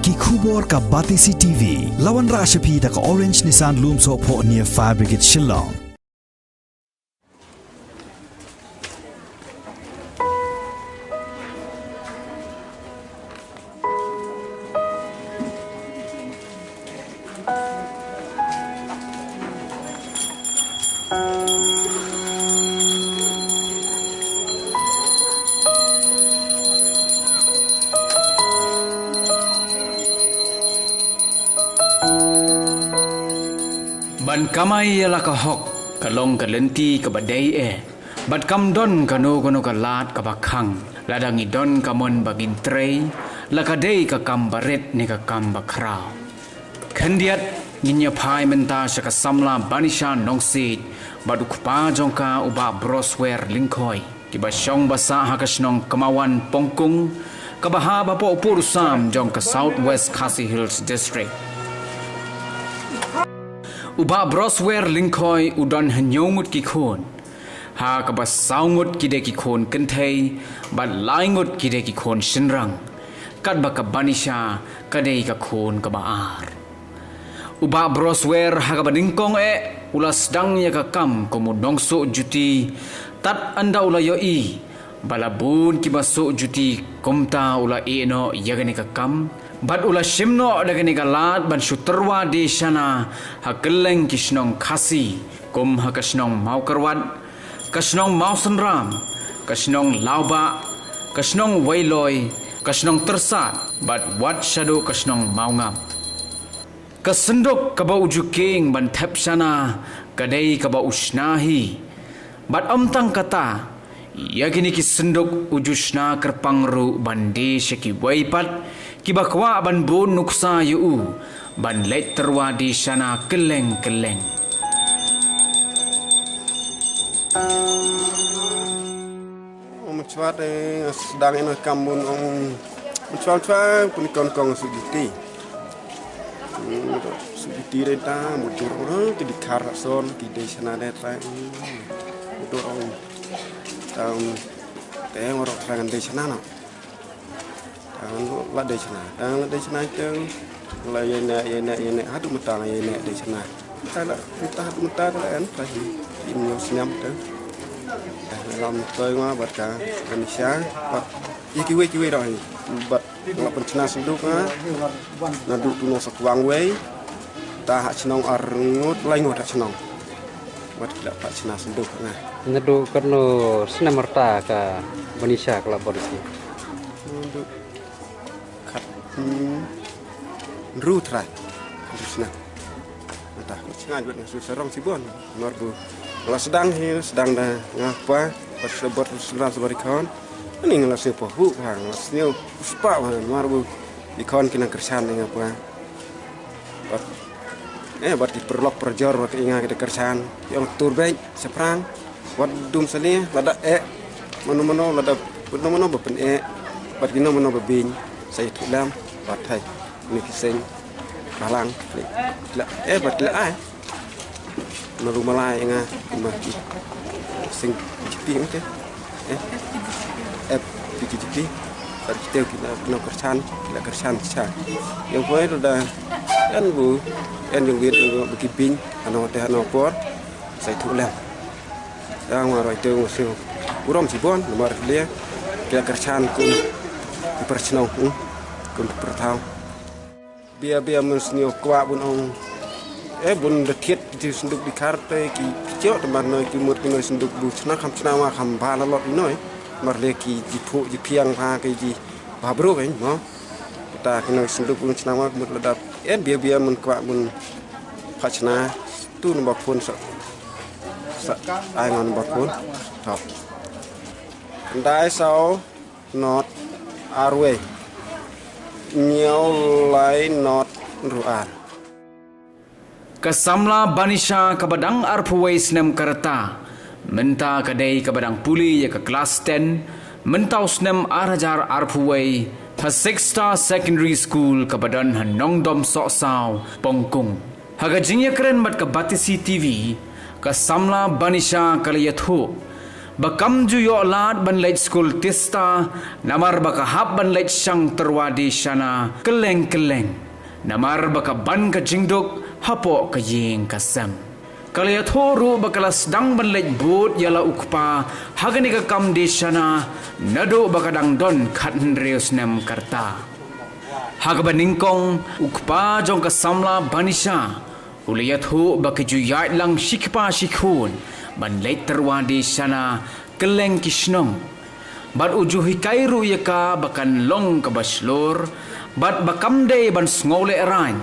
ki khubor ka Batisi TV lawan ra shapi da ka Orange Nissan Loom so pho near Fire Brigade Shillong. Ban kamai la ka hok ka long ka lenti ka badai bat kam don ka no ka lat ka bakhang ladangi don ka mon bagin trei la ka dei ka kam baret ni ka kam bakrao khandiat nginya phai menta saka samla banisha nongsit badu khpa jongka uba broswer lingkhoi ki ba shong basa hakasnong kamawan pongkung ka baha ba po pursam jongka Southwest Khasi Hills District. Uba broswer lingkhoi udon hanyongut ki khon ha ka ba saungut ki de ki khon kenthei ba laingut ki de ki khon shinrang kat ba ka banisha ka de ka khon ka ba ar uba broswer ha ka ba dingkong ulas dang ya ka kam ko mu dongso juti tat anda ula yo i balabun ki baso juti komta ula no yagani ka kam bat ula shimno dagani galat ban shuterwa de shana hakeleng kisnong khasi kum hakasnong maukarwat kasnong mausenram kasnong lauba kasnong wailoi kasnong tersat bat wat shadow kasnong maungam kasendok kaba ujuking ban thep shana kadai kaba usnahi bat amtang kata yagini kisendok ujushna kerpangru bande shaki waipat kibakwa ban bun nuksa yu ban let terwa di sana keleng. Mencuat sedang ina kamun mencuat pun kong sugiti reta mudur orang di karason di desa reta mudur orang tahun orang serangan desa nana la de chana chang la yene hadu mata yene de chana ta hadu mata an pa im yo siam ta lam toi nga bat ka Indonesia bat kiwi rồi bat la pen chana senduk na du tu no sakwang wei ta ha chnong arngut laingot ha chnong bat la pa chana senduk na nadu karno sinamarta ka Indonesia kala borsi Rutrai, Krishna. Entah, sengaja buat nasi serong sibon, marbu. Kalau sedang dah ngapa, bersebar sebarikan. Ini ngelas pohu, ngelasnya uspa, marbu. Ikan kena kersan dengan apa? Buat diperlok perjor, buat ingat kita kersan. Yang turbaik seperang, buat dum seni, lada mano lada mano bepen buat kena mano bebin. Saya tulam, buat hai. Ni kiseng balang bat la ai naru malai nga mati sing jipi ngate jipi bat kita kena kersan cha yang poi dah kan bu kan yang wir bekiping ano teh ano por sai thulam dang maroi teu musuh urom sibon nomor dia kira kersan ku dipersnau kun pertau biar mensnio kwa bun ong bun dekiet di senduk di karte ki kicau teman noi ki mut noi senduk bu chna kham chna ma kham ba la lot noi mar le ki jipu ji piang pa ki ji ba bro kan no kita kena senduk bun chna ma mut ladap biar men kwa bun pha chna tu no ba phun sa ai ngon ba phun top dai sao not arwe Nyau lai not ruar. Kasamla banisha kabadang arpuway snem karata. Menta kadai kabadang puli ya ke kelas 10. Mentau snem arajar arpuway. Ha 6-star secondary school kabadan hanongdom sok-saw pongkung. Haga jingya keren mat ke Batisi TV. Kasamla banisha kalayathu. Bakam juyo lat ban leit skul tista, namar baka hap ban leit syang terwadi syana keleng-keleng. Namar baka ban ka jingduk hapo ka ying kasam. Kalaya thoru bakala sedang ban leit but yala ukpa hagani ka kam di syana nado baka dang don khat reus nem karta. Hagaban ningkong ukpa jong ka samla banisha uliyat hu baka juyat lang shikpa shikhun ban leit terwadi sana keleng kisnong bat ujuhi kairu yaka bakan long kabaslor bat bakamde ban ngole ran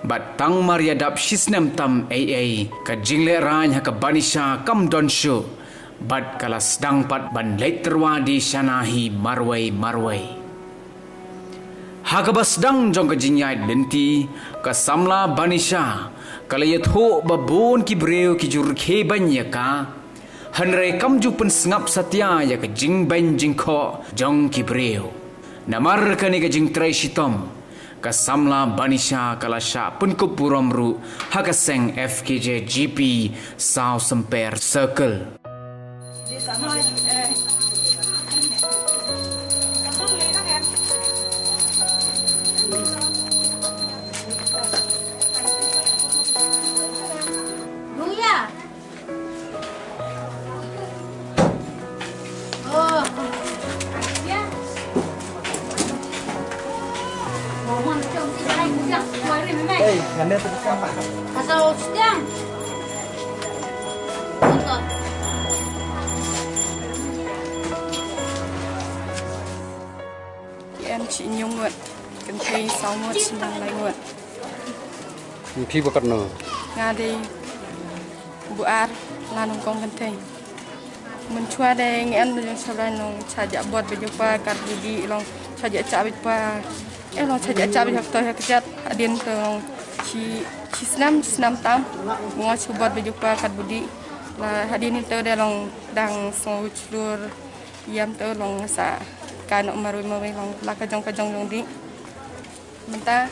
bat tang mariadap shisnem tam ai ka jingle ran ha ka banisha kam don shu bat kalas dang pat ban leit terwadi sana hi marwai Hagabas dang jong ka jinyai lenti ka samla banisha kalayat ho babon ki breu ki jur khe banya ka hanre kam ju pen sngap satya ya ka jing ban jing kho jong ki breu namar ka ni ka jing trai shitom ka samla banisha kala sha pun ko puram ru hagaseng FKJ GP South Semper Circle Asal sedang. Em chị Nhung nguyện cần thi 61 sinh năm nay nguyện Phi bakat no. Nga đi Bu Ar là nông công cần thi mình chua đây nghe anh đang sau đây nông saja buat berjumpa kat budi long saja cak berjumpa long saja cak berjumpa tôi kerja adin tong ci senam tam bunga buat berjumpa kat budi là hadin itu dia long dang so celur yam tu long sa kanok marui long la kajong long di menta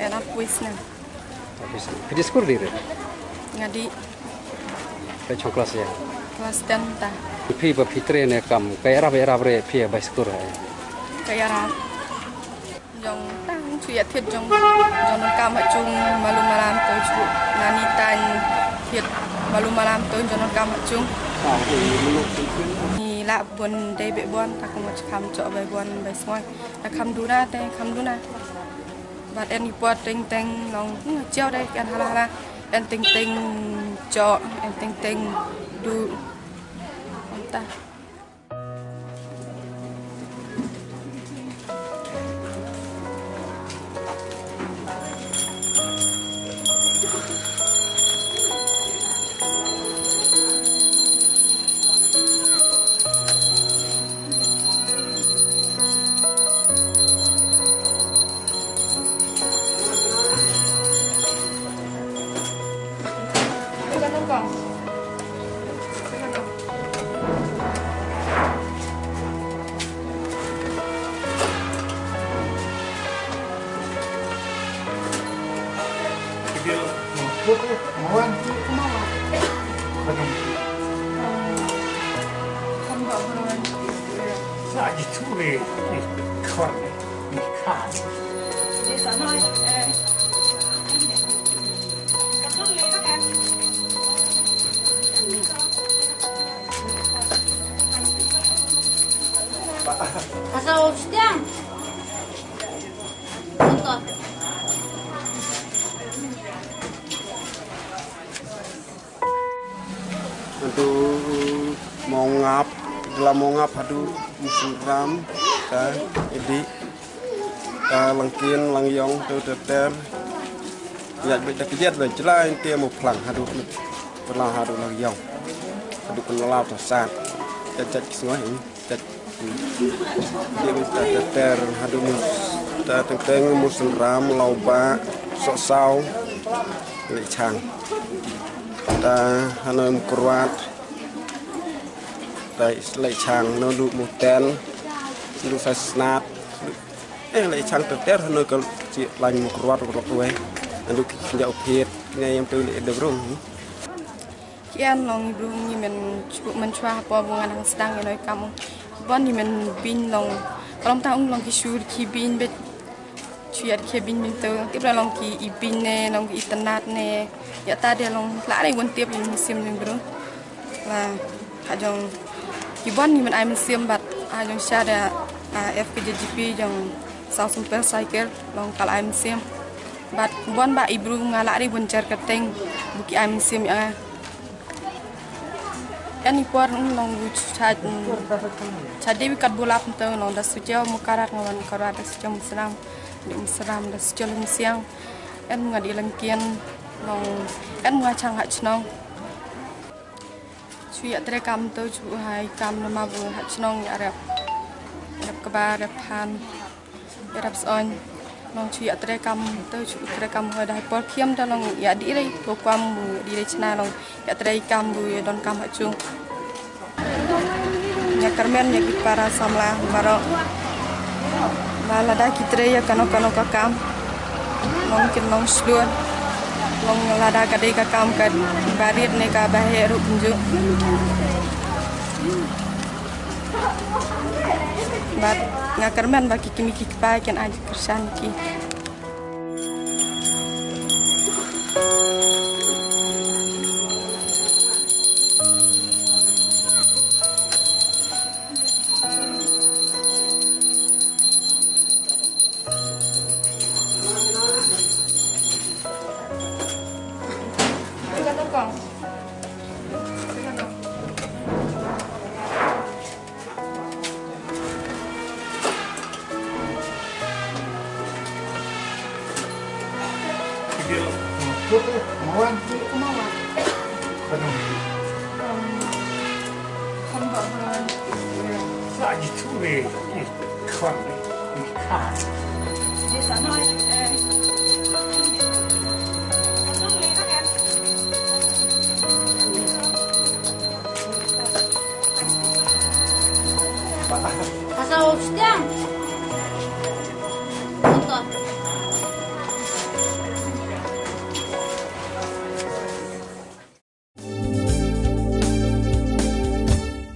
enak puis na Pergi sekolah dia. ngadi Pecah kelas ya. kelas dan ta Phi ba fitre ne kam kayak era bre phi ba sekolah. kaya rat jong tang chuya thiet jong kam ha chung malu malam to chu nani tan thiet malu malam to jong kam ha chung ni la bun de be bon ta ko kam cho be bon be smoi ta kam du na te kam du na bat en pot ting ting long treo đây kan hala en ting ting cho en ting ting du ta Asal sedang. Untuk. Aduh mau ngap dalam mau ngap aduh musim ram ta jadi ta langkin langyong tu teter ya kita kiat le celai dia mau pelang aduh pelang aduh langyong aduh penelau tosat cacat semua ini cacat dia kita teter aduh ta teng musim ram lauba sok sau le chang ta hanoi mukruat ta le chang no du muten du fasnat le chang teter hanoi ka chi lain mukruat ro we andu kia ophet ngai em tu le de rung kian long ibu ni mencua apa bunga yang sedang yang noi kamu bon ni bin long kalau tahu long kisur bin bet cuiat bin tu tiba long ki ibin ne long internet ne ya tadi long lari pun tiap yang musim ni bro lah ajong ibon ni ai musim bat ajong syada FKJGP yang South Super Cycle long kal ai musim bat bon ba ibu ngalari pun jar keteng buki ai musim ya ani por long chadi kat bulap tu long da sujau mukarat ngawan karat sujau musram da sujau siang en ngadi langkian long en ngachang hachnong chui atre kam tu chu hai kam nama bu hachnong ya rap kabar rap han rap son long chui atre kam tu chu atre kam ho dai por khiam ta long ya di rei to kam bu di rei chna long ya atre kam bu ya don kam hachung ya karmen ya para samla maro malada kitre ya kano ka kam long kin long sluan long lada kadai ka kam ka barit ne ka bahe ru punju bat ngakarmen baki kimi ki pa ken aj kersan ki Asal sedang. Betul.